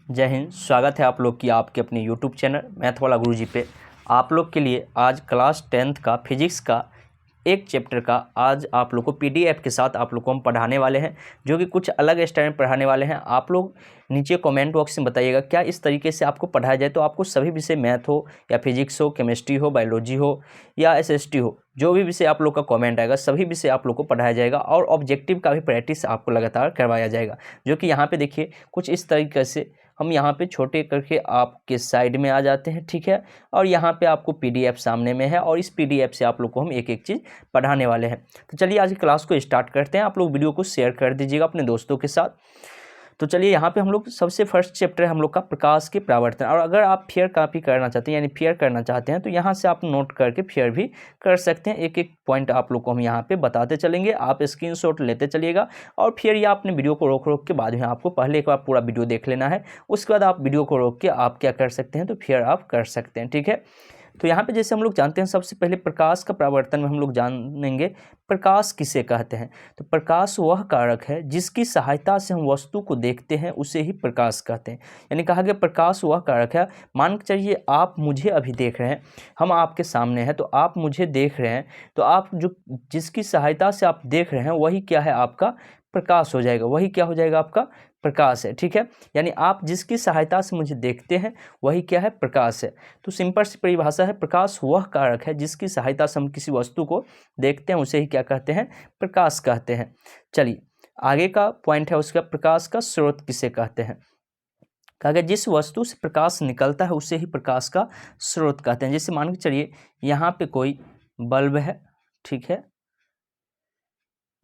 जय हिंद। स्वागत है आप लोग की आपके अपने यूट्यूब चैनल मैथ वाला गुरुजी पे। आप लोग के लिए आज क्लास 10th का फिजिक्स का एक चैप्टर का आज आप लोग को पीडीएफ के साथ आप लोग को हम पढ़ाने वाले हैं, जो कि कुछ अलग स्टाइल में पढ़ाने वाले हैं। आप लोग नीचे कमेंट बॉक्स में बताइएगा क्या इस तरीके से आपको पढ़ाया जाए, तो आपको सभी विषय मैथ हो या फिजिक्स हो, केमिस्ट्री हो, बायोलॉजी हो या एसएसटी हो, जो भी विषय आप लोग का कमेंट आएगा सभी विषय आप लोग को पढ़ाया जाएगा और ऑब्जेक्टिव का भी प्रैक्टिस आपको लगातार करवाया जाएगा। जो कि यहाँ पे देखिए कुछ इस तरीके से हम यहाँ पे छोटे करके आपके साइड में आ जाते हैं, ठीक है। और यहाँ पे आपको पीडीएफ सामने में है और इस पीडीएफ से आप लोग को हम एक एक चीज़ पढ़ाने वाले हैं। तो चलिए आज की क्लास को स्टार्ट करते हैं। आप लोग वीडियो को शेयर कर दीजिएगा अपने दोस्तों के साथ। तो चलिए यहाँ पे हम लोग सबसे फर्स्ट चैप्टर है हम लोग का प्रकाश के परावर्तन। और अगर आप फेयर कॉपी करना चाहते हैं यानी फेयर करना चाहते हैं तो यहाँ से आप नोट करके फेयर भी कर सकते हैं। एक एक पॉइंट आप लोग को हम यहाँ पे बताते चलेंगे, आप स्क्रीनशॉट लेते चलिएगा और फिर या अपने वीडियो को रोक रोक के बाद में आपको पहले एक बार पूरा वीडियो देख लेना है। उसके बाद आप वीडियो को रोक के आप क्या कर सकते हैं, तो फेयर आप कर सकते हैं, ठीक है। तो यहाँ पे जैसे हम लोग जानते हैं सबसे पहले प्रकाश का परावर्तन में हम लोग जानेंगे प्रकाश किसे कहते हैं। तो प्रकाश वह कारक है जिसकी सहायता से हम वस्तु को देखते हैं, उसे ही प्रकाश कहते हैं। यानी कहा गया प्रकाश वह कारक है, मान के चलिए आप मुझे अभी देख रहे हैं, हम आपके सामने हैं तो आप मुझे देख रहे हैं, तो आप जो जिसकी सहायता से आप देख रहे हैं वही क्या है, आपका प्रकाश हो जाएगा। वही क्या हो जाएगा, आपका प्रकाश है, ठीक है। यानी आप जिसकी सहायता से मुझे देखते हैं वही क्या है, प्रकाश है। तो सिंपल सी परिभाषा है, प्रकाश वह कारक है जिसकी सहायता से हम किसी वस्तु को देखते हैं, उसे ही क्या कहते हैं, प्रकाश कहते हैं। चलिए आगे का पॉइंट है उसका, प्रकाश का स्रोत किसे कहते हैं। कहा गया जिस वस्तु से प्रकाश निकलता है उसे ही प्रकाश का स्रोत कहते हैं। जैसे मान के चलिए यहाँ पे कोई बल्ब है, ठीक है,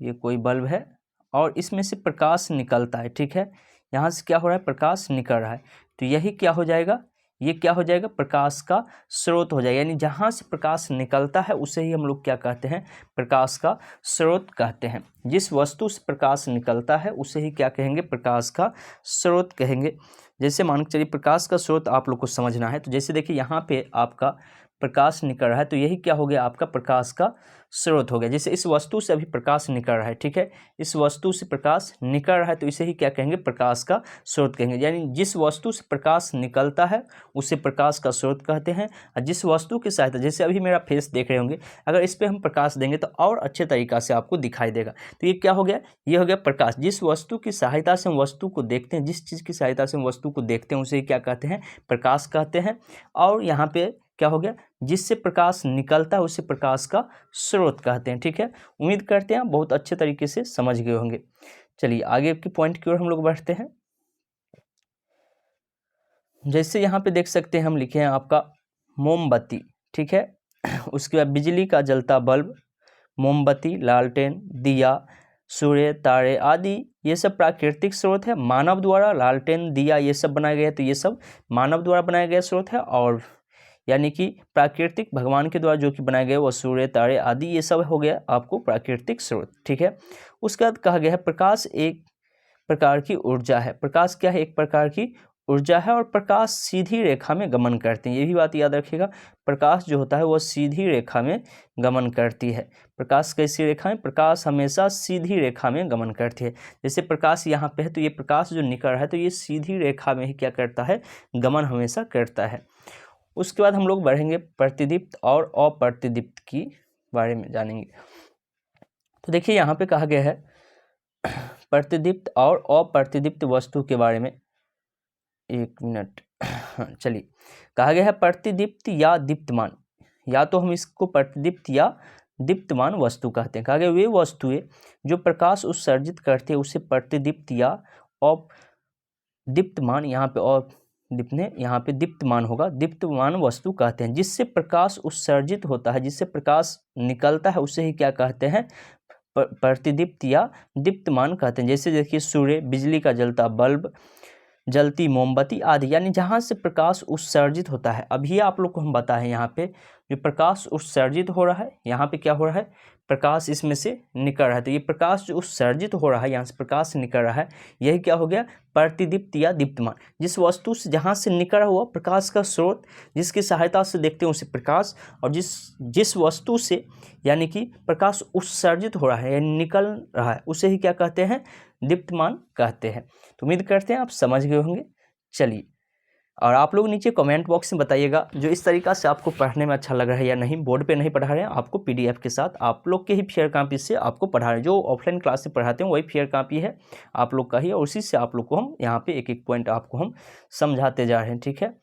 ये कोई बल्ब है और इसमें से प्रकाश निकलता है, ठीक है। यहाँ से क्या हो रहा है, प्रकाश निकल रहा है, तो यही क्या हो जाएगा, ये क्या हो जाएगा, प्रकाश का स्रोत हो जाएगा। यानी जहाँ से प्रकाश निकलता है उसे ही हम लोग क्या कहते हैं, प्रकाश का स्रोत कहते हैं। जिस वस्तु से प्रकाश निकलता है उसे ही क्या कहेंगे, प्रकाश का स्रोत कहेंगे। जैसे मान के चलिए प्रकाश का स्रोत आप लोग को समझना है, तो जैसे देखिए यहाँ पे आपका प्रकाश निकल रहा है तो यही क्या हो गया, आपका प्रकाश का स्रोत हो गया। जैसे इस वस्तु से अभी प्रकाश निकल रहा है, ठीक है, इस वस्तु से प्रकाश निकल रहा है तो इसे ही क्या कहेंगे, प्रकाश का स्रोत कहेंगे। यानी जिस वस्तु से प्रकाश निकलता है उसे प्रकाश का स्रोत कहते हैं। और जिस वस्तु की सहायता, जैसे अभी मेरा फेस देख रहे होंगे, अगर इस पर हम प्रकाश देंगे तो और अच्छे तरीक़ा से आपको दिखाई देगा। तो ये क्या हो गया, ये हो गया प्रकाश। जिस वस्तु की सहायता से हम वस्तु को देखते हैं, जिस चीज़ की सहायता से हम वस्तु को देखते हैं उसे क्या कहते हैं, प्रकाश कहते हैं। और यहाँ पे क्या हो गया, जिससे प्रकाश निकलता है उसे प्रकाश का स्रोत कहते हैं, ठीक है। उम्मीद करते हैं आप बहुत अच्छे तरीके से समझ गए होंगे। चलिए आगे की पॉइंट की ओर हम लोग बढ़ते हैं। जैसे यहाँ पे देख सकते हैं हम लिखे हैं आपका मोमबत्ती, ठीक है। उसके बाद बिजली का जलता बल्ब, मोमबत्ती, लालटेन, दिया, सूर्य, तारे आदि ये सब प्राकृतिक स्रोत है। मानव द्वारा लालटेन, दिया ये सब बनाए गए हैं, तो ये सब मानव द्वारा बनाया गया स्रोत है। और यानी कि प्राकृतिक भगवान के द्वारा जो कि बनाए गए वो सूर्य, तारे आदि ये सब हो गया आपको प्राकृतिक स्रोत, ठीक है। उसके बाद कहा गया है प्रकाश एक प्रकार की ऊर्जा है। प्रकाश क्या है, एक प्रकार की ऊर्जा है और प्रकाश सीधी रेखा में गमन करते हैं। ये भी बात याद रखिएगा, प्रकाश जो होता है वो सीधी रेखा में गमन करती है। प्रकाश कैसी रेखा में, प्रकाश हमेशा सीधी रेखा में गमन करती है। जैसे प्रकाश यहाँ पे है तो ये प्रकाश जो निकल रहा है तो ये सीधी रेखा में ही क्या करता है, गमन हमेशा करता है। उसके बाद हम लोग बढ़ेंगे प्रतिदीप्त और अप्रतिदीप्त की बारे में जानेंगे। तो देखिए यहाँ पे कहा गया है प्रतिदीप्त और अप्रतिदीप्त वस्तु के बारे में। एक मिनट, चलिए कहा गया है प्रतिदीप्त या दीप्तमान, या तो हम इसको प्रतिदीप्त या दीप्तमान वस्तु कहते हैं। कहा गया वे वस्तुएं जो प्रकाश उत्सर्जित करते हैं उसे प्रतिदीप्त या दीप्तमान, यहाँ पे और दिपने यहाँ पे दीप्तमान होगा, दीप्तमान वस्तु कहते हैं। जिससे प्रकाश उत्सर्जित होता है, जिससे प्रकाश निकलता है उसे ही क्या कहते हैं, प्रतिदीप्त या दीप्तमान कहते हैं। जैसे देखिए सूर्य, बिजली का जलता बल्ब, जलती मोमबत्ती आदि। यानी जहाँ से प्रकाश उत्सर्जित होता है, अभी आप लोग को हम बताएं यहाँ पे जो प्रकाश उत्सर्जित हो रहा है, यहाँ पे क्या हो रहा है, प्रकाश इसमें से निकल रहा है। तो ये प्रकाश जो उत्सर्जित हो रहा है, यहाँ से प्रकाश निकल रहा है, यही क्या हो गया, प्रतिदीप्त या दीप्तमान। जिस वस्तु से जहाँ से निकल हुआ प्रकाश का स्रोत, जिसकी सहायता से देखते हैं उसे प्रकाश, और जिस वस्तु से यानी कि प्रकाश उत्सर्जित हो रहा है यानी निकल रहा है उसे ही क्या कहते हैं, दीप्तमान कहते हैं। तो उम्मीद करते हैं आप समझ गए होंगे। चलिए, और आप लोग नीचे कमेंट बॉक्स में बताइएगा जो इस तरीक़ा से आपको पढ़ने में अच्छा लग रहा है या नहीं। बोर्ड पे नहीं पढ़ा रहे हैं, आपको PDF के साथ आप लोग के ही फेयर कॉपी से आपको पढ़ा रहे हैं। जो ऑफलाइन क्लास से पढ़ाते हैं वही फेयर कॉपी है आप लोग का ही, और उसी से आप लोग को हम यहाँ पे एक एक पॉइंट आपको हम समझाते जा रहे हैं, ठीक है।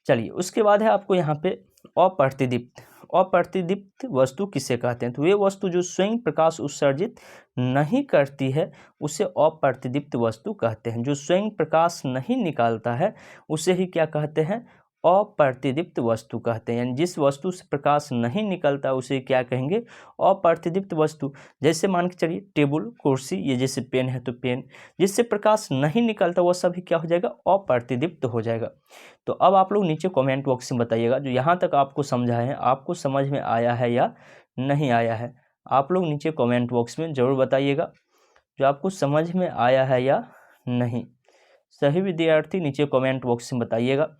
चलिए, उसके बाद है आपको यहाँ पे अप्रतिदीप्त। अप्रतिदीप्त वस्तु किसे कहते हैं? तो वे वस्तु जो स्वयं प्रकाश उत्सर्जित नहीं करती है उसे अप्रतिदीप्त वस्तु कहते हैं। जो स्वयं प्रकाश नहीं निकालता है उसे ही क्या कहते हैं? अप्रतिदीप्त वस्तु कहते हैं। यानी जिस वस्तु से प्रकाश नहीं निकलता उसे क्या कहेंगे? अप्रतिदीप्त वस्तु। जैसे मान के चलिए टेबल, कुर्सी, ये जैसे पेन है तो पेन, जिससे प्रकाश नहीं निकलता वह सभी क्या हो जाएगा? अप्रतिदीप्त हो जाएगा। तो अब आप लोग नीचे कमेंट बॉक्स में बताइएगा जो यहाँ तक आपको समझाए हैं आपको समझ में आया है या नहीं आया है। आप लोग नीचे कमेंट बॉक्स में ज़रूर बताइएगा जो आपको समझ में आया है या नहीं। सही विद्यार्थी नीचे कमेंट बॉक्स में बताइएगा।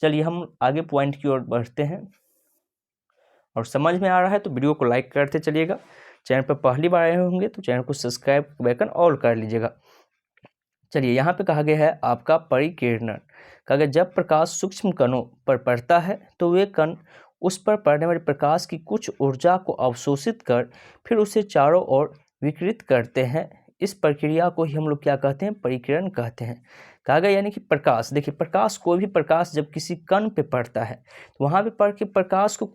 चलिए हम आगे पॉइंट की ओर बढ़ते हैं, और समझ में आ रहा है तो वीडियो को लाइक करते चलिएगा। चैनल पर पहली बार आए होंगे तो चैनल को सब्सक्राइब बेकन ऑल कर लीजिएगा। चलिए, यहाँ पे कहा गया है आपका परिकिरणन। कहा गया जब प्रकाश सूक्ष्म कणों पर पड़ता है तो वे कण उस पर पड़ने वाले प्रकाश की कुछ ऊर्जा को अवशोषित कर फिर उसे चारों ओर विकिरित करते हैं। इस प्रक्रिया को ही हम लोग क्या कहते हैं? परिकिरण कहते हैं। कहा गया यानी कि प्रकाश, देखिए प्रकाश, कोई भी प्रकाश जब किसी कण पे पड़ता है तो वहाँ पे पड़ के प्रकाश को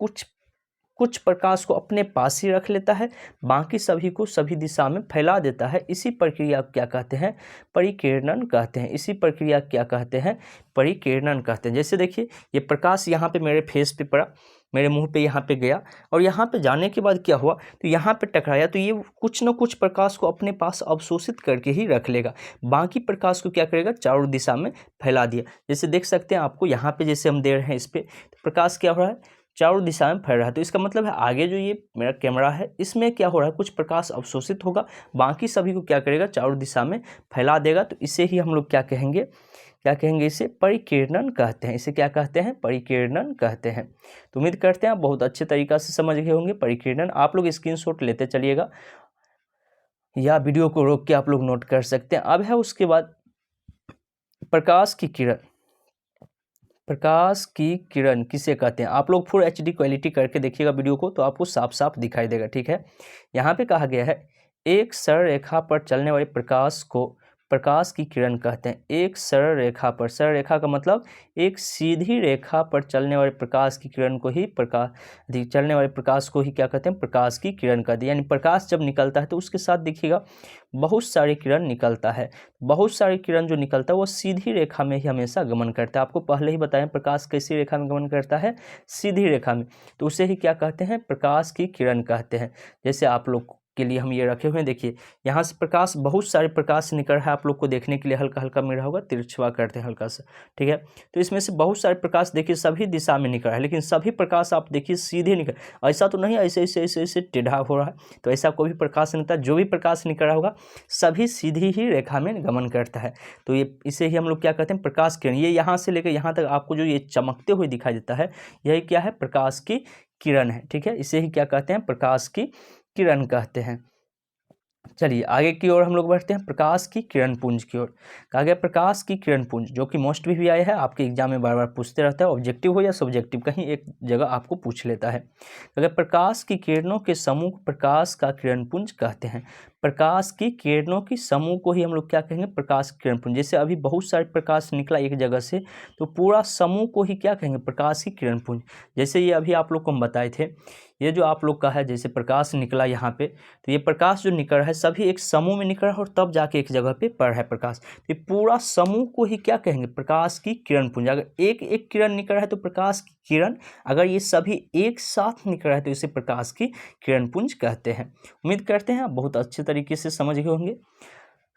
कुछ प्रकाश को अपने पास ही रख लेता है, बाकी सभी को सभी दिशा में फैला देता है। इसी प्रक्रिया को क्या कहते हैं? परिकिरणन कहते हैं। इसी प्रक्रिया क्या कहते हैं? परिकिरणन कहते हैं। जैसे देखिए ये प्रकाश यहाँ पे मेरे फेस पे पड़ा, मेरे मुंह पे यहाँ पे गया, और यहाँ पे जाने के बाद क्या हुआ? तो यहाँ पे टकराया तो ये कुछ न कुछ प्रकाश को अपने पास अवशोषित करके ही रख लेगा, बाकी प्रकाश को क्या करेगा? चारों दिशा में फैला दिया। जैसे देख सकते हैं आपको यहाँ पे जैसे हम दे रहे हैं इस पर, तो प्रकाश क्या हो रहा है? चारों दिशा में फैल रहा है। तो इसका मतलब है आगे जो ये मेरा कैमरा है इसमें क्या हो रहा है? कुछ प्रकाश अवशोषित होगा, बाकी सभी को क्या करेगा? चारों दिशा में फैला देगा। तो इसे ही हम लोग क्या कहेंगे? क्या कहेंगे? इसे परिकिरणन कहते हैं। इसे क्या कहते हैं? परिकिरणन कहते हैं। तो उम्मीद करते हैं आप बहुत अच्छे तरीक़ा से समझ गए होंगे परिकिरणन। आप लोग स्क्रीनशॉट लेते चलिएगा या वीडियो को रोक के आप लोग नोट कर सकते हैं। अब है उसके बाद प्रकाश की किरण। प्रकाश की किरण किसे कहते हैं? आप लोग फुल HD क्वालिटी करके देखिएगा वीडियो को तो आपको साफ साफ दिखाई देगा, ठीक है। यहाँ पे कहा गया है एक सरल रेखा पर चलने वाले प्रकाश को प्रकाश की किरण कहते हैं। एक सरल रेखा पर, सरल रेखा का मतलब एक सीधी रेखा पर चलने वाले प्रकाश की किरण को ही चलने वाले प्रकाश को ही क्या कहते हैं? प्रकाश की किरण कहते हैं। यानी प्रकाश जब निकलता है तो उसके साथ देखिएगा बहुत सारी किरण निकलता है। बहुत सारी किरण जो निकलता है वो सीधी रेखा में ही हमेशा गमन करता है। आपको पहले ही बताया प्रकाश कैसी रेखा में गमन करता है? सीधी रेखा में। तो उसे ही क्या कहते हैं? प्रकाश की किरण कहते हैं। जैसे आप लोग के लिए हम ये रखे हुए हैं, देखिए यहाँ से प्रकाश, बहुत सारे प्रकाश निकल रहा है। आप लोग को देखने के लिए हल्का हल्का मिल रहा होगा, तिरछुआ करते हैं हल्का सा, ठीक है। तो इसमें से बहुत सारे प्रकाश देखिए सभी दिशा में निकल रहा है, लेकिन सभी प्रकाश आप देखिए सीधे निकल, ऐसा तो नहीं ऐसे ऐसे ऐसे ऐसे टेढ़ा हो रहा है, तो ऐसा कोई भी प्रकाश नहीं था। जो भी प्रकाश निकल रहा होगा सभी सीधी ही रेखा में गमन करता है। तो ये इसे ही हम लोग क्या कहते हैं? प्रकाश किरण। ये यहाँ से लेकर यहाँ तक आपको जो ये चमकते हुए दिखाई देता है यही क्या है? प्रकाश की किरण है, ठीक है। इसे ही क्या कहते हैं? प्रकाश की किरण कहते हैं। चलिए आगे की ओर हम लोग बढ़ते हैं, प्रकाश की किरण पुंज की ओर। कहा गया प्रकाश की किरण पुंज, जो कि मोस्ट भी आया है, आपके एग्जाम में बार बार पूछते रहता है, ऑब्जेक्टिव हो या सब्जेक्टिव, कहीं एक जगह आपको पूछ लेता है। अगर प्रकाश की किरणों के समूह प्रकाश का किरण पुंज कहते हैं। प्रकाश की किरणों की समूह को ही हम लोग क्या कहेंगे? प्रकाश किरण पुंज। जैसे अभी बहुत सारे प्रकाश निकला एक जगह से, तो पूरा समूह को ही क्या कहेंगे? प्रकाश की किरण पुंज। जैसे ये अभी आप लोग को हम बताए थे, ये जो आप लोग का है जैसे प्रकाश निकला यहाँ पे, तो ये प्रकाश जो निकल रहा है सभी एक समूह में निकल रहा है और तब जाके एक जगह पे पड़ रहा है प्रकाश। तो ये पूरा समूह को ही क्या कहेंगे? प्रकाश की किरण पुंज। अगर एक एक किरण निकल रहा है तो प्रकाश की किरण, अगर ये सभी एक साथ निकल रहा है तो इसे प्रकाश की किरण पुंज कहते हैं। उम्मीद करते हैं आप बहुत अच्छे तरीके से समझ गए होंगे।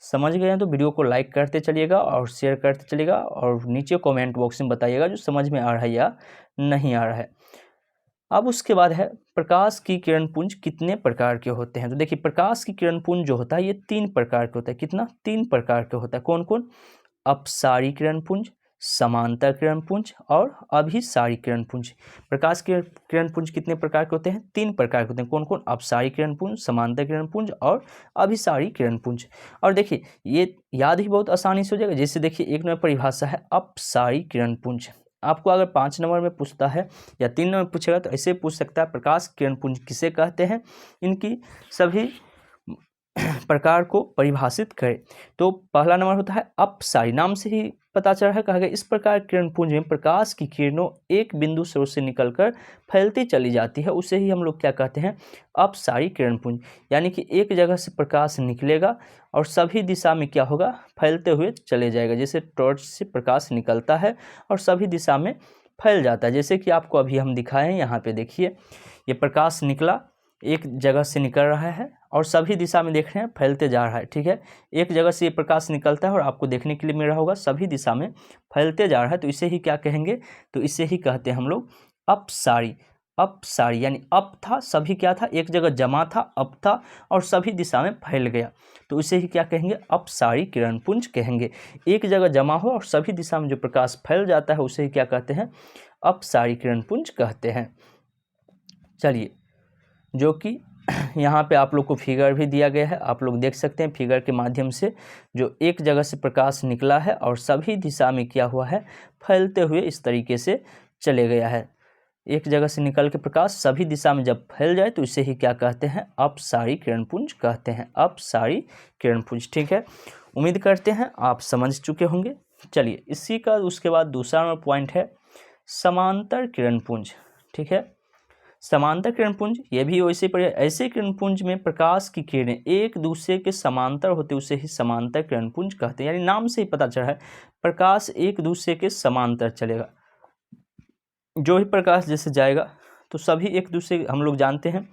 समझ गए हैं तो वीडियो को लाइक करते चलिएगा और शेयर करते चलिएगा, और नीचे कमेंट बॉक्स में बताइएगा जो समझ में आ रहा है या नहीं आ रहा है। अब उसके बाद है प्रकाश की किरण पुंज कितने प्रकार के होते हैं? तो देखिए प्रकाश की किरण पुंज जो होता है ये 3 प्रकार के होता है। कितना? 3 प्रकार के होता है। कौन कौन? अपसारी किरण पुंज, समांतर किरण पुंज और अभिसारी किरण पुंज। प्रकाश के किरण पुंज कितने प्रकार के होते हैं? 3 प्रकार के होते हैं। कौन कौन? अपसारी किरण पुंज, समांतर किरण पुंज और अभिसारी किरण पुंज। और देखिए ये याद ही बहुत आसानी से हो जाएगा। जैसे देखिए 1 नंबर परिभाषा है अपसारी किरण पुंज। आपको अगर 5 नंबर में पूछता है या 3 नंबर में पूछेगा तो ऐसे पूछ सकता है, प्रकाश किरण पुंज किसे कहते हैं, इनकी सभी प्रकार को परिभाषित करें। तो पहला नंबर होता है अपसारी। नाम से ही पता चल रहा है, कहा गया इस प्रकार किरण पुंज में प्रकाश की किरणों एक बिंदु स्रोत से निकलकर फैलती चली जाती है, उसे ही हम लोग क्या कहते हैं? अपसारी किरण पुंज। यानी कि एक जगह से प्रकाश निकलेगा और सभी दिशा में क्या होगा? फैलते हुए चले जाएगा। जैसे टॉर्च से प्रकाश निकलता है और सभी दिशा में फैल जाता है। जैसे कि आपको अभी हम दिखाए हैं, यहाँ पे देखिए ये प्रकाश निकला, एक जगह से निकल रहा है और सभी दिशा में देख रहे हैं फैलते जा रहा है। ठीक है, एक जगह से ये प्रकाश निकलता है और आपको देखने के लिए मिल रहा होगा सभी दिशा में फैलते जा रहा है, तो इसे ही क्या कहेंगे? तो इसे ही कहते हैं हम लोग अपसारी। अपसारी यानी अप था, सभी क्या था? एक जगह जमा था, अप था और सभी दिशा में फैल गया, तो इसे ही क्या कहेंगे? अपसारी किरण पुंज कहेंगे। एक जगह जमा हो और सभी दिशा में जो प्रकाश फैल जाता है उसे ही क्या कहते हैं? अपसारी किरण पुंज कहते हैं। चलिए, जो कि यहाँ पे आप लोग को फिगर भी दिया गया है, आप लोग देख सकते हैं फिगर के माध्यम से, जो एक जगह से प्रकाश निकला है और सभी दिशा में क्या हुआ है? फैलते हुए इस तरीके से चले गया है। एक जगह से निकल के प्रकाश सभी दिशा में जब फैल जाए तो इसे ही क्या कहते हैं? अपसारी किरण पुंज कहते हैं। अपसारी किरण पुंज। ठीक है, उम्मीद करते हैं आप समझ चुके होंगे। चलिए, इसी का उसके बाद दूसरा पॉइंट है समांतर किरण पुंज। ठीक है, समांतर किरण पुंज ये भी वैसे पड़े। ऐसे किरण पुंज में प्रकाश की किरणें एक दूसरे के समांतर होते उसे ही समांतर किरण पुंज कहते हैं। यानी नाम से ही पता चल रहा है प्रकाश एक दूसरे के समांतर चलेगा। जो ही प्रकाश जैसे जाएगा तो सभी एक दूसरे, हम लोग जानते हैं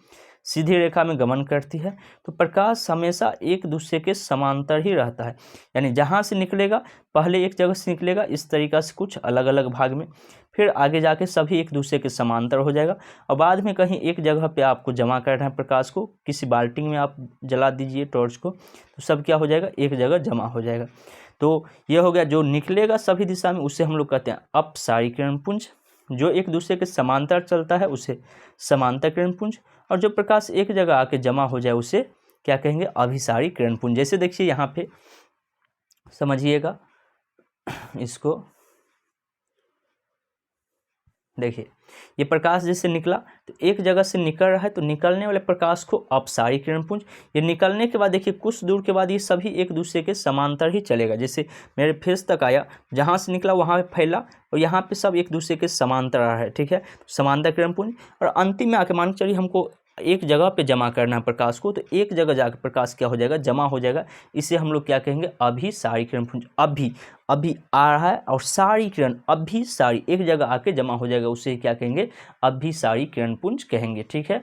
सीधी रेखा में गमन करती है, तो प्रकाश हमेशा एक दूसरे के समांतर ही रहता है। यानी जहाँ से निकलेगा, पहले एक जगह से निकलेगा इस तरीक़ा से कुछ अलग अलग भाग में, फिर आगे जाके सभी एक दूसरे के समांतर हो जाएगा और बाद में कहीं एक जगह पे आपको जमा करना है प्रकाश को, किसी बाल्टी में आप जला दीजिए टॉर्च को, तो सब क्या हो जाएगा? एक जगह जमा हो जाएगा। तो ये हो गया जो निकलेगा सभी दिशा में, उसे हम लोग कहते हैं अपसारी किरण पुंज। जो एक दूसरे के समांतर चलता है उसे समांतर किरण पुंज, और जो प्रकाश एक जगह आके जमा हो जाए उसे क्या कहेंगे? अभिसारी किरण पुंज। जैसे देखिए यहाँ पे समझिएगा इसको, देखिए ये प्रकाश जैसे निकला तो एक जगह से निकल रहा है, तो निकलने वाले प्रकाश को अपसारी किरण पुंज। ये निकलने के बाद देखिए कुछ दूर के बाद ये सभी एक दूसरे के समांतर ही चलेगा। जैसे मेरे फेस तक आया, जहाँ से निकला वहाँ पे फैला और यहाँ पे सब एक दूसरे के समांतर आ रहा है। ठीक है, समांतर किरण पुंज। और अंतिम में आके मान के चलिए हमको एक जगह पे जमा करना है प्रकाश को, तो एक जगह जाकर प्रकाश क्या हो जाएगा? जमा हो जाएगा। इसे हम लोग क्या कहेंगे? अभिसारी किरण पुंज। अभी आ रहा है और सारी किरण अभिसारी एक जगह आके जमा हो जाएगा, उसे क्या कहेंगे? अभिसारी किरण पुंज कहेंगे। ठीक है,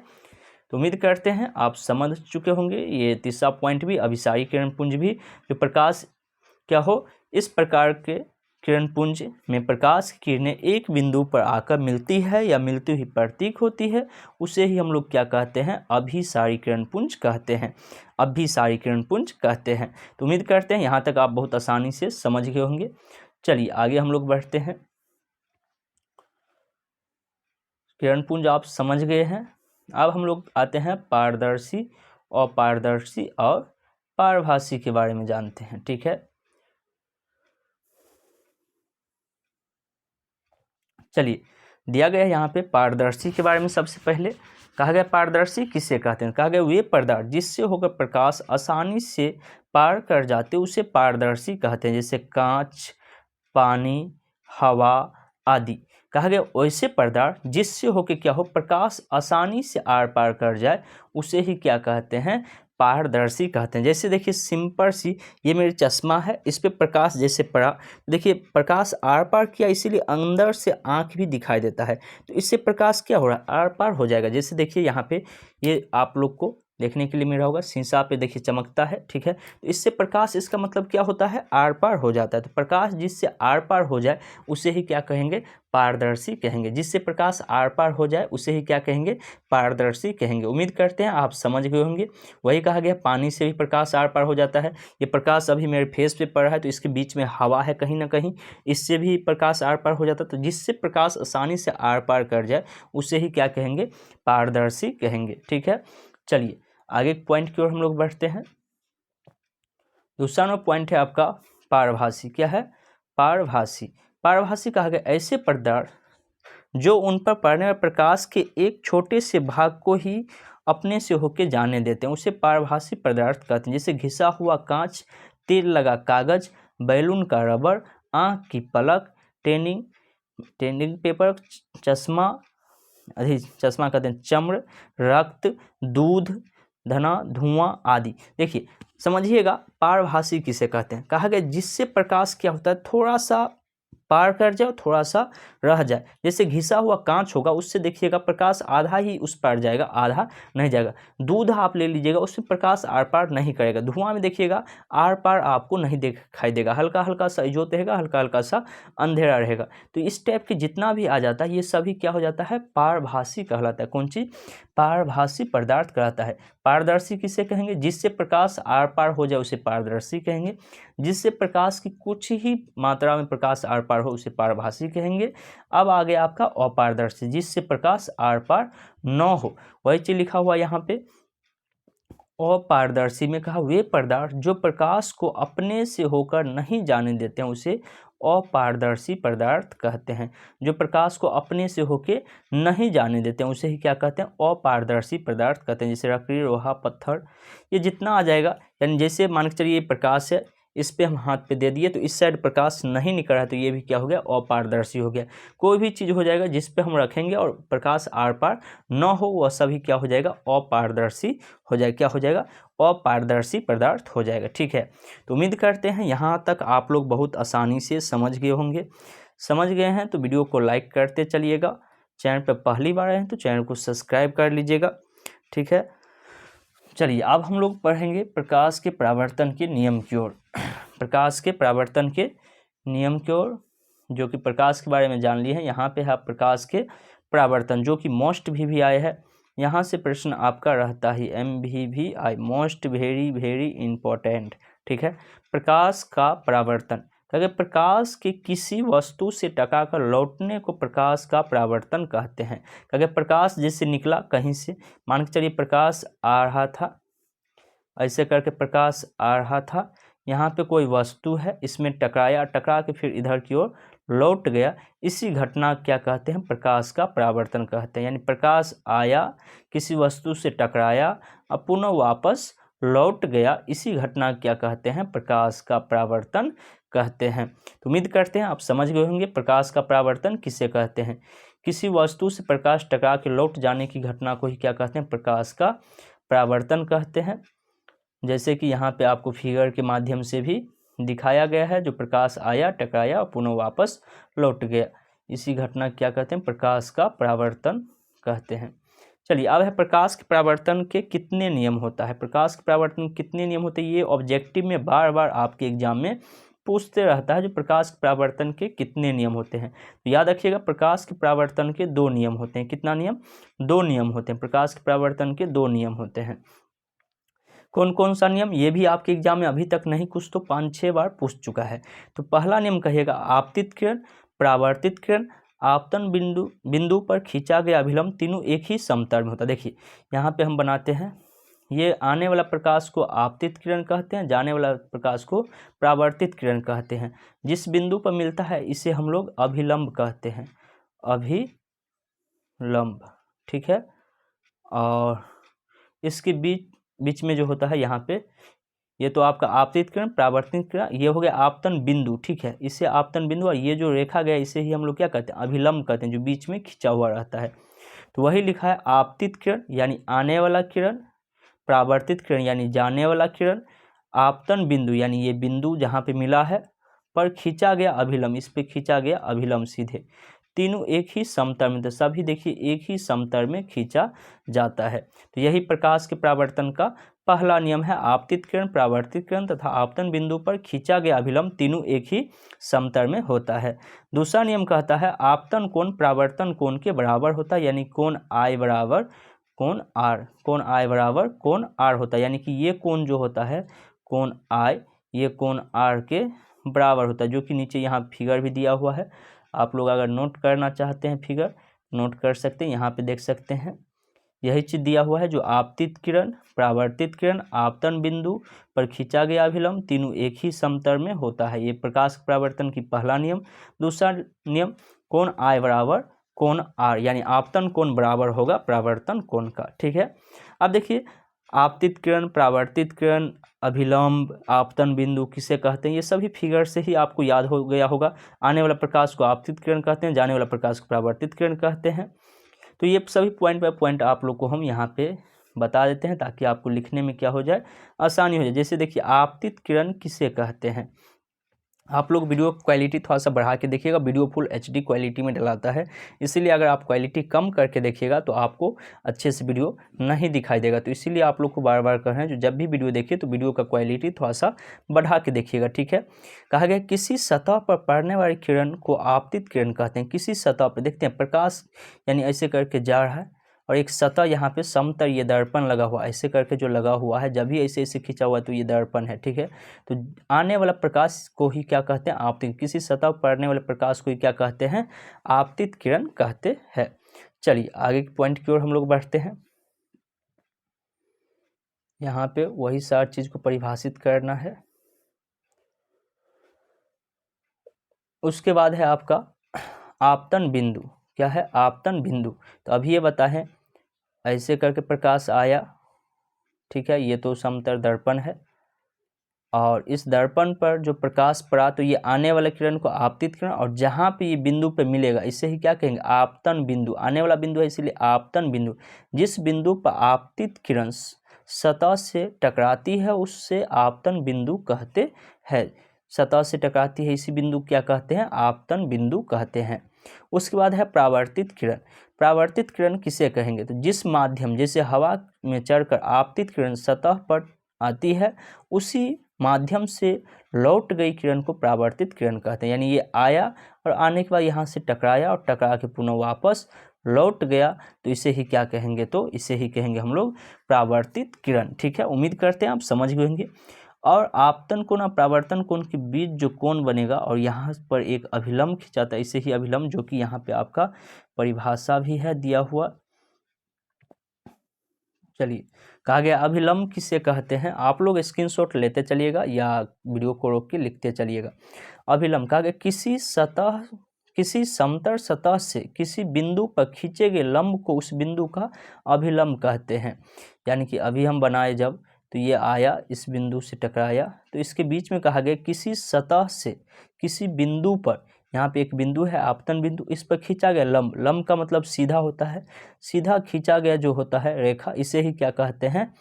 तो उम्मीद करते हैं आप समझ चुके होंगे। ये तीसरा पॉइंट भी, अभिसारी किरण पुंज भी, जो प्रकाश क्या हो, इस प्रकार के किरण पुंज में प्रकाश की किरणें एक बिंदु पर आकर मिलती है या मिलती हुई प्रतीक होती है, उसे ही हम लोग क्या कहते हैं? अभिसारी किरण पुंज कहते हैं। अभिसारी किरण पुंज कहते हैं। तो उम्मीद करते हैं यहाँ तक आप बहुत आसानी से समझ गए होंगे। चलिए आगे हम लोग बढ़ते हैं। किरण पुंज आप समझ गए हैं, अब हम लोग आते हैं पारदर्शी, अपारदर्शी और पारभासी के बारे में जानते हैं। ठीक है, चलिए दिया गया है यहाँ पे पारदर्शी के बारे में। सबसे पहले कहा गया पारदर्शी किसे कहते हैं? कहा गया वे पदार्थ जिससे होकर प्रकाश आसानी से पार कर जाते उसे पारदर्शी कहते हैं। जैसे कांच, पानी, हवा आदि। कहा गया वैसे पदार्थ जिससे होकर क्या हो, प्रकाश आसानी से आर पार कर जाए, उसे ही क्या कहते हैं? पारदर्शी कहते हैं। जैसे देखिए सिंपल सी, ये मेरी चश्मा है, इस पे प्रकाश जैसे पड़ा, देखिए प्रकाश आर पार किया, इसीलिए अंदर से आँख भी दिखाई देता है, तो इससे प्रकाश क्या हो रहा है? आर पार हो जाएगा। जैसे देखिए यहाँ पे ये आप लोग को देखने के लिए मिल रहा होगा, शीशा पे देखिए चमकता है, ठीक है। तो इससे प्रकाश, इसका मतलब क्या होता है, आर पार हो जाता है। तो प्रकाश जिससे आर पार हो जाए उसे ही क्या कहेंगे, पारदर्शी कहेंगे। जिससे प्रकाश आर पार हो जाए उसे ही क्या कहेंगे, पारदर्शी कहेंगे। उम्मीद करते हैं आप समझ गए होंगे। वही कहा गया पानी से भी प्रकाश आर पार हो जाता है। ये प्रकाश अभी मेरे फेस पे पड़ रहा है तो इसके बीच में हवा है कहीं ना कहीं, इससे भी प्रकाश आर पार हो जाता है। तो जिससे प्रकाश आसानी से आर पार कर जाए उसे ही क्या कहेंगे, पारदर्शी कहेंगे, ठीक है। चलिए आगे पॉइंट की ओर हम लोग बढ़ते हैं। दूसरा नंबर पॉइंट है आपका पारभासी। क्या है, पारभासी। पारभासी कहा गया ऐसे पदार्थ जो उन पर पड़ने वाले प्रकाश के एक छोटे से भाग को ही अपने से होके जाने देते हैं, उसे पारभासी पदार्थ कहते हैं। जैसे घिसा हुआ कांच, तेल लगा कागज, बैलून का रबर, आँख की पलक, टेनिंग पेपर, चश्मा कहते हैं चम्र, रक्त, दूध, धुआं आदि। देखिए समझिएगा, पारभासी किसे कहते हैं। कहा गया जिससे प्रकाश क्या होता है, थोड़ा सा पार कर जाए, थोड़ा सा रह जाए। जैसे घिसा हुआ कांच होगा, उससे देखिएगा प्रकाश आधा ही उस पार जाएगा, आधा नहीं जाएगा। दूध आप ले लीजिएगा, उससे प्रकाश आर पार नहीं करेगा। धुआं में देखिएगा आर पार आपको नहीं दिखाई देगा, हल्का हल्का सा इजोत रहेगा, हल्का हल्का सा अंधेरा रहेगा। तो इस टाइप के जितना भी आ जाता है ये सभी क्या हो जाता है, पारभासी कहलाता है। कौन चीज, पारभासी पदार्थ कहलाता है। पारदर्शी किसे कहेंगे, जिससे प्रकाश आर पार हो जाए उसे पारदर्शी कहेंगे। जिससे प्रकाश की कुछ ही मात्रा में प्रकाश आर पार हो उसे पारभासी कहेंगे। अब आ गया आपका अपारदर्शी, जिससे प्रकाश आर पार न हो। वही चीज लिखा हुआ यहाँ पे। अपारदर्शी में कहा वे पदार्थ जो प्रकाश को अपने से होकर नहीं जाने देते हैं उसे अपारदर्शी पदार्थ कहते हैं। जो प्रकाश को अपने से होके नहीं जाने देते हैं उसे ही क्या कहते हैं, अपारदर्शी पदार्थ कहते हैं। जैसे लकड़ी, लोहा, पत्थर, ये जितना आ जाएगा, यानी जैसे मान के चलिए ये प्रकाश है, इस पे हम हाथ पे दे दिए तो इस साइड प्रकाश नहीं निकल रहा है तो ये भी क्या हो गया, अपारदर्शी हो गया। कोई भी चीज़ हो जाएगा जिस पे हम रखेंगे और प्रकाश आर पार न हो वह सभी क्या हो जाएगा, अपारदर्शी हो जाएगा। क्या हो जाएगा, अपारदर्शी पदार्थ हो जाएगा, ठीक है। तो उम्मीद करते हैं यहाँ तक आप लोग बहुत आसानी से समझ गए होंगे। समझ गए हैं तो वीडियो को लाइक करते चलिएगा। चैनल पर पहली बार आए हैं तो चैनल को सब्सक्राइब कर लीजिएगा, ठीक है। चलिए अब हम लोग पढ़ेंगे प्रकाश के परावर्तन के नियम की ओर। प्रकाश के परावर्तन के नियम की ओर, जो कि प्रकाश के बारे में जान लिए हैं। यहाँ पे है प्रकाश के परावर्तन, जो कि मोस्ट भी आए हैं। यहाँ से प्रश्न आपका रहता ही MVVI, most very very important, ठीक है। प्रकाश का परावर्तन, अगर प्रकाश के किसी वस्तु से टकराकर लौटने को प्रकाश का परावर्तन कहते हैं। अगर प्रकाश जैसे निकला कहीं से, मान के चलिए प्रकाश आ रहा था, ऐसे करके प्रकाश आ रहा था, यहाँ पे कोई वस्तु है, इसमें टकराया, टकरा के फिर इधर की ओर लौट गया, इसी घटना क्या कहते हैं, प्रकाश का परावर्तन कहते हैं। यानी प्रकाश आया, किसी वस्तु से टकराया, अब पुनः वापस लौट गया, इसी घटना क्या कहते हैं, प्रकाश का परावर्तन कहते हैं। तो उम्मीद करते हैं आप समझ गए होंगे प्रकाश का परावर्तन किसे कहते हैं। किसी वस्तु से प्रकाश टकरा के लौट जाने की घटना को ही क्या कहते हैं, प्रकाश का परावर्तन कहते हैं। जैसे कि यहाँ पे आपको फिगर के माध्यम से भी दिखाया गया है, जो प्रकाश आया, टकराया और पुनः वापस लौट गया, इसी घटना क्या कहते हैं, प्रकाश का परावर्तन कहते हैं। चलिए अब है प्रकाश के परावर्तन के कितने नियम होता है। प्रकाश के परावर्तन कितने नियम होते हैं, ये ऑब्जेक्टिव में बार बार आपके एग्जाम में पूछते रहता है, जो प्रकाश के परावर्तन के कितने नियम होते हैं। तो याद रखिएगा प्रकाश के परावर्तन के 2 नियम होते हैं। कितना नियम, 2 नियम होते हैं। प्रकाश के परावर्तन के 2 नियम होते हैं। कौन कौन सा नियम, ये भी आपके एग्जाम में अभी तक नहीं कुछ तो 5-6 बार पूछ चुका है। तो पहला नियम कहिएगा आपतित किरण, परावर्तित किरण, आपतन बिंदु पर खींचा गया अभिलंब, तीनों एक ही समतल में होता है। देखिए यहाँ पे हम बनाते हैं, ये आने वाला प्रकाश को आपतित किरण कहते हैं, जाने वाला प्रकाश को परावर्तित किरण कहते हैं। जिस बिंदु पर मिलता है इसे हम लोग अभिलंब कहते हैं, अभिलंब, ठीक है। और इसके बीच में जो होता है यहाँ पे, ये तो आपका आपतित किरण, परावर्तित किरण, ये हो गया आपतन बिंदु, ठीक है। इसे आपतन बिंदु, और ये जो रेखा गया इसे ही हम लोग क्या कहते हैं, अभिलंब कहते हैं, जो बीच में खिंचा हुआ रहता है। तो वही लिखा है आपतित किरण यानी आने वाला किरण, परावर्तित किरण यानी जाने वाला किरण, आपतन बिंदु यानी ये बिंदु जहाँ पे मिला है, पर खींचा गया अभिलंब, इस पे खींचा गया अभिलंब सीधे, तीनों एक ही समतल में, तो सभी देखिए एक ही समतल में खींचा जाता है। तो यही प्रकाश के परावर्तन का पहला नियम है। आपतित किरण, परावर्तित किरण तथा आपतन बिंदु पर खींचा गया अभिलंब तीनों एक ही समतल में होता है। दूसरा नियम कहता है आपतन कोण परावर्तन कोण के बराबर होता है, यानी कोण आई बराबर कोण आर, कोण आई बराबर कोण आर होता है। यानी कि ये कोण जो होता है कोण आई, ये कोण आर के बराबर होता है, जो कि नीचे यहाँ फिगर भी दिया हुआ है। आप लोग अगर नोट करना चाहते हैं फिगर नोट कर सकते हैं, यहाँ पे देख सकते हैं यही चीज दिया हुआ है। जो आपतित किरण, परावर्तित किरण, आपतन बिंदु पर खींचा गया अभिलंब तीनों एक ही समतल में होता है। ये प्रकाश परावर्तन की पहला नियम। दूसरा नियम कोण आई बराबर कोण आर, यानी आपतन कोण बराबर होगा परावर्तन कोण का। ठीक है, अब देखिए आपतित किरण, परावर्तित किरण, अभिलंब, आपतन बिंदु किसे कहते हैं, ये सभी फिगर से ही आपको याद हो गया होगा। आने वाला प्रकाश को आपतित किरण कहते हैं, जाने वाला प्रकाश को परावर्तित किरण कहते हैं। तो ये सभी पॉइंट बाय पॉइंट आप लोग को हम यहाँ पे बता देते हैं ताकि आपको लिखने में क्या हो जाए, आसानी हो जाए। जैसे देखिए आपतित किरण किसे कहते हैं, आप लोग वीडियो क्वालिटी थोड़ा सा बढ़ा के देखिएगा, वीडियो फुल HD क्वालिटी में डलाता है, इसीलिए अगर आप क्वालिटी कम करके देखिएगा तो आपको अच्छे से वीडियो नहीं दिखाई देगा। तो इसीलिए आप लोग को बार बार कह रहे हैं जो जब भी वीडियो देखिए तो वीडियो का क्वालिटी थोड़ा सा बढ़ा के देखिएगा। ठीक है, कहा गया किसी सतह पर पड़ने वाली किरण को आपतित किरण कहते हैं। किसी सतह पर देखते हैं प्रकाश यानी ऐसे करके जा रहा है और एक सतह यहाँ पे समतल ये दर्पण लगा हुआ, ऐसे करके जो लगा हुआ है, जब भी ऐसे ऐसे खींचा हुआ है तो ये दर्पण है। ठीक है, तो आने वाला प्रकाश को ही क्या कहते हैं, आपतित। किसी सतह पर पड़ने वाले प्रकाश को ही क्या कहते हैं, आपतित किरण कहते हैं। चलिए आगे के पॉइंट की ओर हम लोग बढ़ते हैं। यहाँ पे वही सारी चीज को परिभाषित करना है। उसके बाद है आपका आपतन बिंदु। क्या है, आपतन बिंदु। तो अभी ये बताएं ऐसे करके प्रकाश आया, ठीक है, ये तो समतल दर्पण है और इस दर्पण पर जो प्रकाश पड़ा तो ये आने वाले किरण को आपतित किरण, और जहाँ पे ये बिंदु पे मिलेगा इसे ही क्या कहेंगे, आपतन बिंदु। आने वाला बिंदु है इसीलिए आपतन बिंदु। जिस बिंदु पर आपतित किरण सतह से टकराती है उससे आपतन बिंदु कहते हैं। सतह से टकराती है इसी बिंदु क्या कहते हैं, आपतन बिंदु कहते हैं। उसके बाद है परावर्तित किरण। परावर्तित किरण किसे कहेंगे, तो जिस माध्यम, जैसे हवा में चढ़कर आपतित किरण सतह पर आती है उसी माध्यम से लौट गई किरण को परावर्तित किरण कहते हैं। यानी ये आया और आने के बाद यहाँ से टकराया और टकरा के पुनः वापस लौट गया, तो इसे ही क्या कहेंगे, तो इसे ही कहेंगे हम लोग परावर्तित किरण। ठीक है, उम्मीद करते हैं आप समझ गए होंगे। और आपतन कोण और परावर्तन कोण के बीच जो कोण बनेगा और यहाँ पर एक अभिलंब खिंचाता है, इसे ही अभिलंब, जो कि यहाँ पे आपका परिभाषा भी है दिया हुआ। चलिए, कहा गया अभिलंब किसे कहते हैं, आप लोग स्क्रीनशॉट लेते चलिएगा या वीडियो को रोक के लिखते चलिएगा। अभिलंब कहा गया किसी समतल सतह से किसी बिंदु पर खींचे गए लंब को उस बिंदु का अभिलंब कहते हैं। यानी कि अभी हम बनाए जब, तो ये आया इस बिंदु से टकराया, तो इसके बीच में कहा गया किसी सतह से किसी बिंदु पर, यहाँ पे एक बिंदु है आपतन बिंदु, इस पर खींचा गया लंब। लंब का मतलब सीधा होता है, सीधा खींचा गया जो होता है रेखा, इसे ही क्या कहते हैं,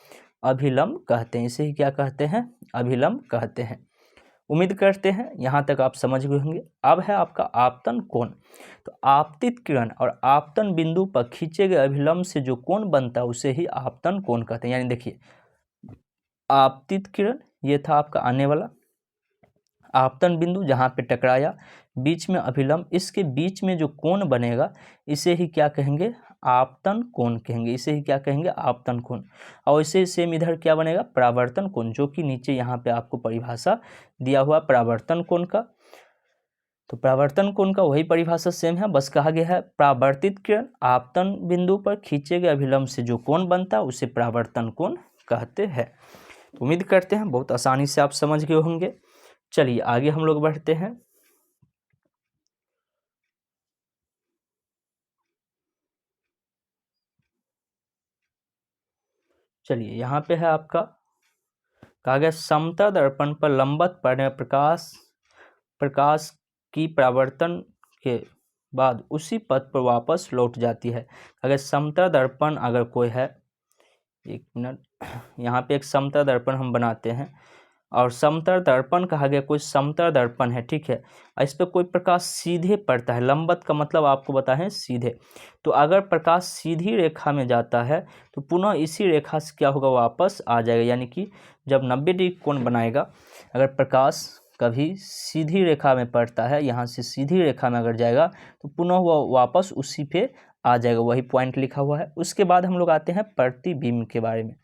अभिलंब कहते हैं। इसे ही क्या कहते हैं, अभिलंब कहते हैं। उम्मीद करते हैं यहाँ तक आप समझ गए होंगे। अब है आपका आपतन कोण। तो आपतित किरण और आपतन बिंदु पर खींचे गए अभिलंब से जो कोण बनता है उसे ही आपतन कोण कहते हैं। यानी देखिए आपतित किरण ये था आपका आने वाला, आपतन बिंदु जहाँ पे टकराया, बीच में अभिलंब, इसके बीच में जो कोण बनेगा इसे ही क्या कहेंगे, आपतन कोण कहेंगे। इसे ही क्या कहेंगे, आपतन कोण। और इसे सेम इधर क्या बनेगा, परावर्तन कोण, जो कि नीचे यहाँ पे आपको परिभाषा दिया हुआ परावर्तन कोण का। तो परावर्तन कोण का वही परिभाषा सेम है, बस कहा गया है परावर्तित किरण आपतन बिंदु पर खींचे गए अभिलंब से जो कोण बनता है उसे परावर्तन कोण कहते हैं। उम्मीद करते हैं बहुत आसानी से आप समझ गए होंगे। चलिए आगे हम लोग बढ़ते हैं। चलिए यहाँ पे है आपका, कहा गया समतल दर्पण पर लंबवत पड़ने प्रकाश की परावर्तन के बाद उसी पथ पर वापस लौट जाती है। अगर समतल दर्पण अगर कोई है, एक मिनट, यहाँ पे एक समतल दर्पण हम बनाते हैं और समतल दर्पण कहा गया, कोई समतल दर्पण है, ठीक है, इस पर कोई प्रकाश सीधे पड़ता है, लंबवत का मतलब आपको बताएं सीधे, तो अगर प्रकाश सीधी रेखा में जाता है तो पुनः इसी रेखा से क्या होगा, वापस आ जाएगा, यानी कि जब 90 डिग्री कोण बनाएगा, अगर प्रकाश कभी सीधी रेखा में पड़ता है, यहाँ से सीधी रेखा में अगर जाएगा तो पुनः वह वापस उसी पे आ जाएगा, वही पॉइंट लिखा हुआ है। उसके बाद हम लोग आते हैं प्रतिबिंब के बारे में।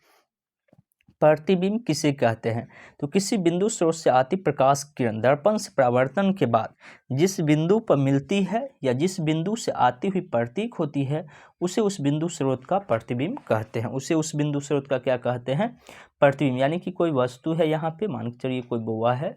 प्रतिबिंब किसे कहते हैं, तो किसी बिंदु स्रोत से आती प्रकाश किरण दर्पण से परावर्तन के बाद जिस बिंदु पर मिलती है या जिस बिंदु से आती हुई प्रतीक होती है, उसे उस बिंदु स्रोत का प्रतिबिंब कहते हैं, उसे उस बिंदु स्रोत का क्या कहते हैं, प्रतिबिंब। यानी कि कोई वस्तु है, यहाँ पे मान के चलिए कोई बौआ है,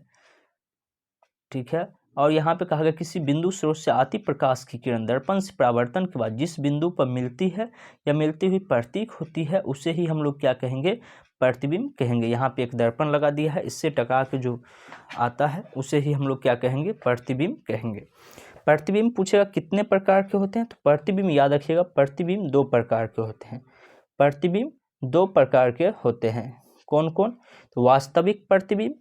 ठीक है, और यहाँ पे कहा गया किसी बिंदु स्रोत से आती प्रकाश की किरण दर्पण से परावर्तन के बाद जिस बिंदु पर मिलती है या मिलती हुई प्रतीक होती है, उसे ही हम लोग क्या कहेंगे, प्रतिबिंब कहेंगे। यहाँ पे एक दर्पण लगा दिया है, इससे टकरा के जो आता है उसे ही हम लोग क्या कहेंगे, प्रतिबिंब कहेंगे। प्रतिबिंब पूछेगा कितने प्रकार के होते हैं, तो प्रतिबिंब याद रखिएगा, प्रतिबिंब 2 प्रकार के होते हैं, प्रतिबिंब 2 प्रकार के होते हैं। कौन कौन, तो वास्तविक प्रतिबिंब,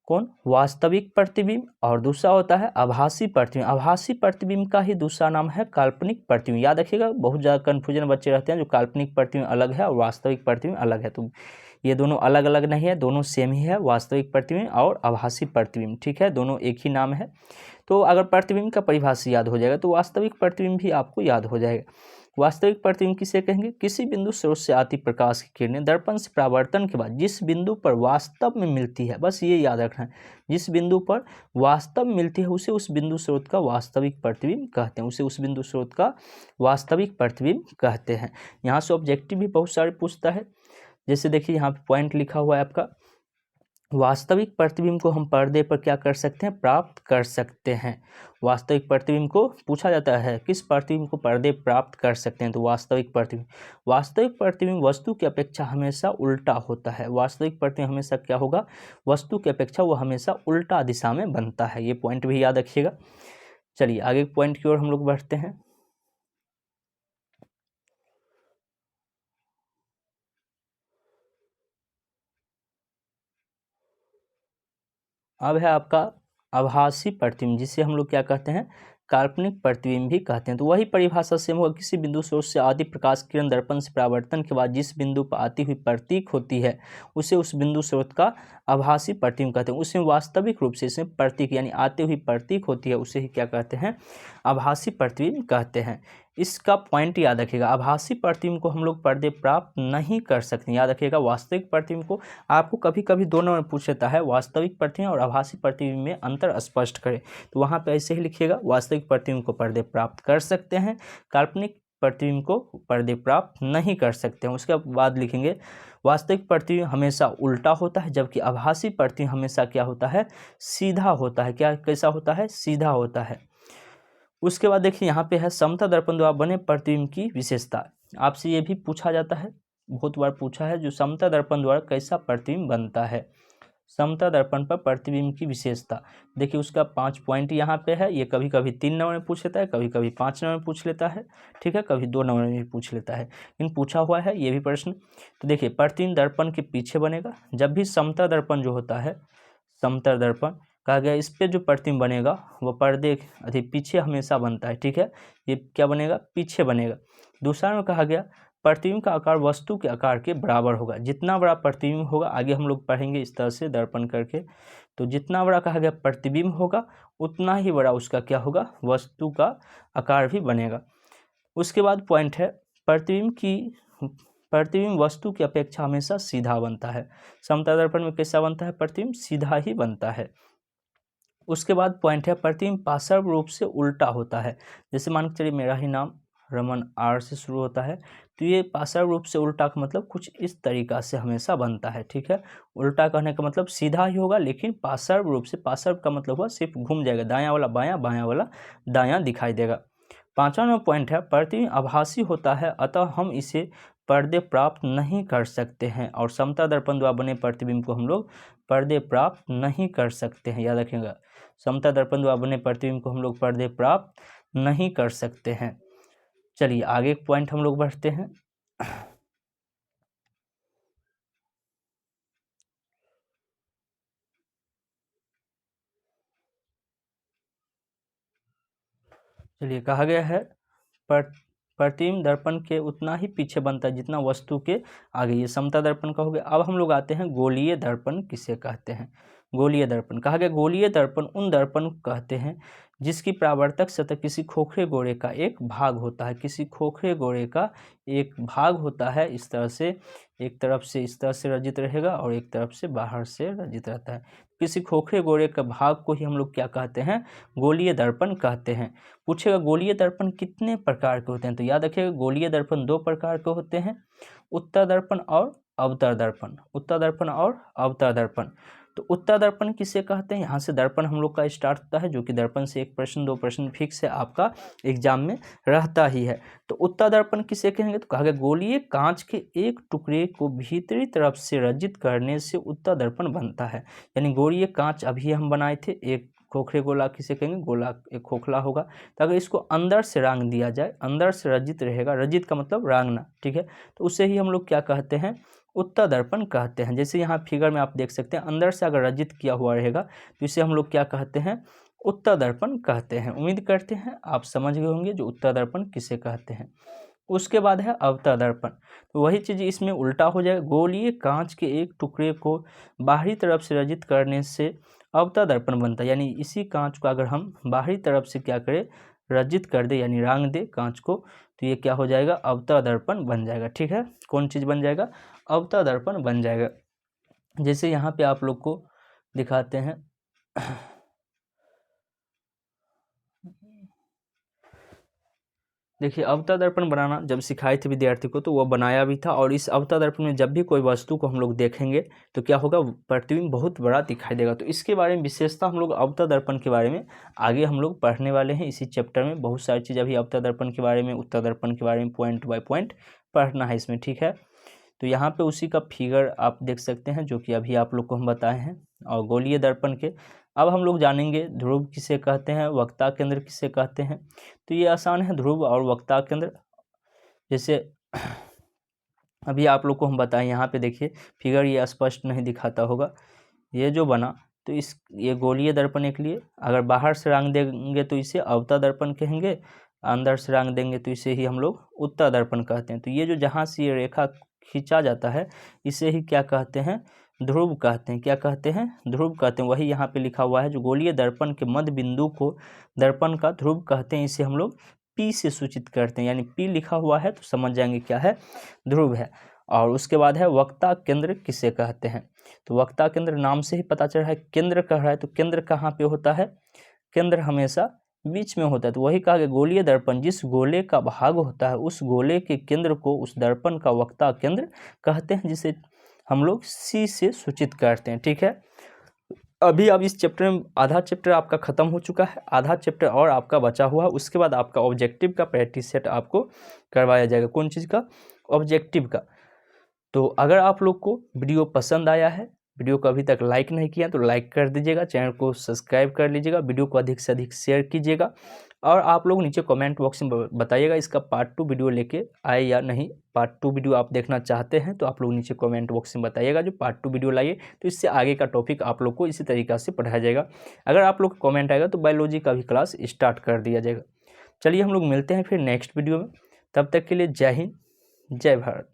कौन, वास्तविक प्रतिबिंब, और दूसरा होता है आभासी प्रतिबिंब। आभासी प्रतिबिंब का ही दूसरा नाम है काल्पनिक प्रतिबिंब। याद रखिएगा, बहुत ज़्यादा कन्फ्यूजन बच्चे रहते हैं, जो काल्पनिक प्रतिबिंब अलग है और वास्तविक प्रतिबिंब अलग है, तो ये दोनों अलग अलग नहीं है, दोनों सेम ही है, वास्तविक प्रतिबिंब और आभासी प्रतिबिंब, ठीक है, दोनों एक ही नाम है। तो अगर प्रतिबिंब का परिभाषा याद हो जाएगा तो वास्तविक प्रतिबिंब भी आपको याद हो जाएगा। वास्तविक प्रतिबिंब किसे कहेंगे, किसी बिंदु स्रोत से आती प्रकाश की किरणें दर्पण से परावर्तन के बाद जिस बिंदु पर वास्तव में मिलती है, बस ये याद रखना है, जिस बिंदु पर वास्तव में मिलती है उसे उस बिंदु स्रोत का वास्तविक प्रतिबिंब कहते हैं, उसे उस बिंदु स्रोत का वास्तविक प्रतिबिंब कहते हैं। यहाँ से ऑब्जेक्टिव भी बहुत सारे पूछता है, जैसे देखिए यहाँ पे पॉइंट लिखा हुआ है आपका, वास्तविक प्रतिबिंब को हम पर्दे पर क्या कर सकते हैं, प्राप्त कर सकते हैं। वास्तविक प्रतिबिंब को पूछा जाता है किस प्रतिबिंब को पर्दे प्राप्त कर सकते हैं, तो वास्तविक प्रतिबिंब। वास्तविक प्रतिबिंब वस्तु की अपेक्षा हमेशा उल्टा होता है, वास्तविक प्रतिबिंब हमेशा क्या होगा, वस्तु की अपेक्षा वो हमेशा उल्टा दिशा में बनता है, ये पॉइंट भी याद रखिएगा। चलिए आगे पॉइंट की ओर हम लोग बढ़ते हैं। अब है आपका आभासी प्रतिबिंब, जिसे हम लोग क्या कहते हैं, काल्पनिक प्रतिबिंब भी कहते हैं। तो वही परिभाषा सेम होगा, किसी बिंदु स्रोत से आती प्रकाश किरण दर्पण से परावर्तन के बाद जिस बिंदु पर आती हुई प्रतीक होती है, उसे उस बिंदु स्रोत का आभासी प्रतिबिंब कहते हैं। उसमें वास्तविक रूप से इसमें प्रतीक यानी आती हुई प्रतीक होती है, उसे ही क्या कहते हैं, आभासी प्रतिबिंब कहते हैं। इसका पॉइंट याद रखिएगा, आभासी प्रतिबिंब को हम लोग पर्दे प्राप्त नहीं कर सकते। याद रखिएगा, वास्तविक प्रतिबिंब को आपको कभी कभी दोनों में पूछ लेता है, वास्तविक प्रतिबिंब और आभासी प्रतिबिंब में अंतर स्पष्ट करें, तो वहाँ पे ऐसे ही लिखिएगा, वास्तविक प्रतिबिंब को पर्दे प्राप्त कर सकते हैं, काल्पनिक प्रतिबिंब को पर्दे प्राप्त नहीं कर सकते हैं। उसके बाद लिखेंगे वास्तविक प्रतिबिंब हमेशा उल्टा होता है, जबकि आभासी प्रतिबिंब हमेशा क्या होता है, सीधा होता है। क्या कैसा होता है, सीधा होता है। उसके बाद देखिए यहाँ पे है समतल दर्पण द्वारा बने प्रतिबिंब की विशेषता। आपसे ये भी पूछा जाता है, बहुत बार पूछा है, जो समतल दर्पण द्वारा कैसा प्रतिबिंब बनता है, समतल दर्पण पर प्रतिबिंब की विशेषता। देखिए उसका 5 पॉइंट यहाँ पे है, ये कभी कभी 3 नंबर में पूछ लेता है, कभी कभी 5 नंबर में पूछ लेता है, ठीक है, कभी 2 नंबर में भी पूछ लेता है, इन पूछा हुआ है ये भी प्रश्न। तो देखिए प्रतिबिंब दर्पण के पीछे बनेगा, जब भी समतल दर्पण जो होता है, समतल दर्पण कहा गया इस पे जो प्रतिबिंब बनेगा वो पर्दे पीछे हमेशा बनता है, ठीक है, ये क्या बनेगा, पीछे बनेगा। दूसरा में कहा गया प्रतिबिंब का आकार वस्तु के आकार के बराबर होगा, जितना बड़ा प्रतिबिंब होगा, आगे हम लोग पढ़ेंगे इस तरह से दर्पण करके, तो जितना बड़ा कहा गया प्रतिबिंब होगा उतना ही बड़ा उसका क्या होगा, वस्तु का आकार भी बनेगा। उसके बाद पॉइंट है प्रतिबिंब वस्तु की अपेक्षा हमेशा सीधा बनता है। समतल दर्पण में कैसा बनता है, प्रतिबिंब सीधा ही बनता है। उसके बाद पॉइंट है प्रतिबिंब पार्श्व रूप से उल्टा होता है। जैसे मान के चलिए मेरा ही नाम रमन आर से शुरू होता है, तो ये पार्श्व रूप से उल्टा का मतलब कुछ इस तरीका से हमेशा बनता है, ठीक है। उल्टा कहने का मतलब सीधा ही होगा, लेकिन पार्श्व रूप से, पार्श्व का मतलब हुआ सिर्फ घूम जाएगा, दायां वाला बायां, बायां वाला दायां दिखाई देगा। 5वां नंबर पॉइंट है प्रतिबिंब आभासी होता है, अतः हम इसे पर्दे प्राप्त नहीं कर सकते हैं, और समतल दर्पण द्वारा बने प्रतिबिंब को हम लोग पर्दे प्राप्त नहीं कर सकते हैं। याद रखिएगा, समतल दर्पण द्वारा बने प्रतिबिंब को हम लोग पर्दे प्राप्त नहीं कर सकते हैं। चलिए आगे एक पॉइंट हम लोग बढ़ते हैं। चलिए, कहा गया है प्रतिबिंब दर्पण के उतना ही पीछे बनता है जितना वस्तु के आगे। ये समतल दर्पण का हो गया। अब हम लोग आते हैं गोलीय दर्पण किसे कहते हैं। गोलीय दर्पण कहा गया, गोलीय दर्पण उन दर्पण को कहते हैं जिसकी परावर्तक सतह किसी खोखले गोले का एक भाग होता है। किसी खोखले गोले का एक भाग होता है। इस तरह से एक तरफ से इस तरह से रजित रहेगा और एक तरफ से बाहर से रजित रहता है। किसी खोखले गोले का भाग को ही हम लोग क्या कहते हैं, गोलीय दर्पण कहते हैं। पूछेगा गोलीय दर्पण कितने प्रकार के होते हैं, तो याद रखिएगा गोलीय दर्पण 2 प्रकार के होते हैं, उत्तल दर्पण और अवतल दर्पण। उत्तल दर्पण और अवतल दर्पण। तो उत्तल दर्पण किसे कहते हैं, यहाँ से दर्पण हम लोग का स्टार्ट होता है, जो कि दर्पण से 1 प्रश्न 2 प्रश्न फिक्स है, आपका एग्जाम में रहता ही है। तो उत्तल दर्पण किसे कहेंगे, तो कहा गया गोलीय कांच के एक टुकड़े को भीतरी तरफ से रजित करने से उत्तल दर्पण बनता है। यानी गोलीय कांच अभी हम बनाए थे, एक खोखले गोला किसे कहेंगे, गोला एक खोखला होगा। तो अगर इसको अंदर से रंग दिया जाए, अंदर से रजित रहेगा, रजित का मतलब रंगना, ठीक है, तो उसे ही हम लोग क्या कहते हैं, उत्तल दर्पण कहते हैं। जैसे यहाँ फिगर में आप देख सकते हैं, अंदर से अगर रजित किया हुआ रहेगा तो इसे हम लोग क्या कहते हैं, उत्तल दर्पण कहते हैं। उम्मीद करते हैं आप समझ गए होंगे जो उत्तल दर्पण किसे कहते हैं। उसके बाद है अवतल दर्पण। तो वही चीज़ इसमें उल्टा हो जाएगा, गोलीय कांच के एक टुकड़े को बाहरी तरफ से रजित करने से अवतल दर्पण बनता है। यानी इसी कांच को अगर हम बाहरी तरफ से क्या करें, रजित कर दे, यानी रंग दे कांच को, तो ये क्या हो जाएगा, अवतल दर्पण बन जाएगा। ठीक है, कौन चीज़ बन जाएगा, अवतल दर्पण बन जाएगा। जैसे यहाँ पे आप लोग को दिखाते हैं, देखिए अवतल दर्पण बनाना जब सिखाए थे विद्यार्थी को तो वह बनाया भी था। और इस अवतल दर्पण में जब भी कोई वस्तु को हम लोग देखेंगे तो क्या होगा, प्रतिबिंब बहुत बड़ा दिखाई देगा। तो इसके बारे में विशेषता हम लोग अवतल दर्पण के बारे में आगे हम लोग पढ़ने वाले हैं इसी चैप्टर में। बहुत सारी चीज़ अभी अवतल दर्पण के बारे में, उत्तल दर्पण के बारे में पॉइंट बाय पॉइंट पढ़ना है इसमें, ठीक है। तो यहाँ पे उसी का फिगर आप देख सकते हैं जो कि अभी आप लोग को हम बताए हैं। और गोलीय दर्पण के अब हम लोग जानेंगे ध्रुव किसे कहते हैं, वक्ता केंद्र किसे कहते हैं। तो ये आसान है, ध्रुव और वक्ता केंद्र। जैसे अभी आप लोग को हम बताएं, यहाँ पे देखिए फिगर ये स्पष्ट नहीं दिखाता होगा, ये जो बना तो ये गोलीय दर्पण के लिए अगर बाहर से रंग देंगे तो इसे अवतल दर्पण कहेंगे, अंदर से रंग देंगे तो इसे ही हम लोग उत्तल दर्पण कहते हैं। तो ये जो जहाँ से ये रेखा खींचा जाता है इसे ही क्या कहते हैं, ध्रुव कहते हैं। क्या कहते हैं, ध्रुव कहते हैं। वही यहाँ पे लिखा हुआ है, जो गोलीय दर्पण के मध्य बिंदु को दर्पण का ध्रुव कहते हैं। इसे हम लोग P से सूचित करते हैं, यानी P लिखा हुआ है तो समझ जाएंगे क्या है, ध्रुव है। और उसके बाद है वक्ता केंद्र किसे कहते हैं। तो वक्ता केंद्र नाम से ही पता चल रहा है, केंद्र कह रहा है, तो केंद्र कहाँ पे होता है, केंद्र हमेशा बीच में होता है। तो वही कहा कि गोलीय दर्पण जिस गोले का भाग होता है उस गोले के केंद्र को उस दर्पण का वक्ता केंद्र कहते हैं, जिसे हम लोग C से सूचित करते हैं। ठीक है, अभी अब इस चैप्टर में आधा चैप्टर आपका खत्म हो चुका है, आधा चैप्टर और आपका बचा हुआ है। उसके बाद आपका ऑब्जेक्टिव का प्रैक्टिस सेट आपको करवाया जाएगा। कौन चीज़ का, ऑब्जेक्टिव का। तो अगर आप लोग को वीडियो पसंद आया है, वीडियो को अभी तक लाइक नहीं किया तो लाइक कर दीजिएगा, चैनल को सब्सक्राइब कर लीजिएगा, वीडियो को अधिक से अधिक शेयर कीजिएगा। और आप लोग नीचे कमेंट बॉक्स में बताइएगा इसका पार्ट 2 वीडियो लेके आए या नहीं। पार्ट 2 वीडियो आप देखना चाहते हैं तो आप लोग नीचे कमेंट बॉक्स में बताइएगा, जो पार्ट 2 वीडियो लाइए तो इससे आगे का टॉपिक आप लोग को इसी तरीक़ा से पढ़ाया जाएगा। अगर आप लोग को कमेंट आएगा तो बायोलॉजी का भी क्लास स्टार्ट कर दिया जाएगा। चलिए हम लोग मिलते हैं फिर नेक्स्ट वीडियो में, तब तक के लिए जय हिंद, जय भारत।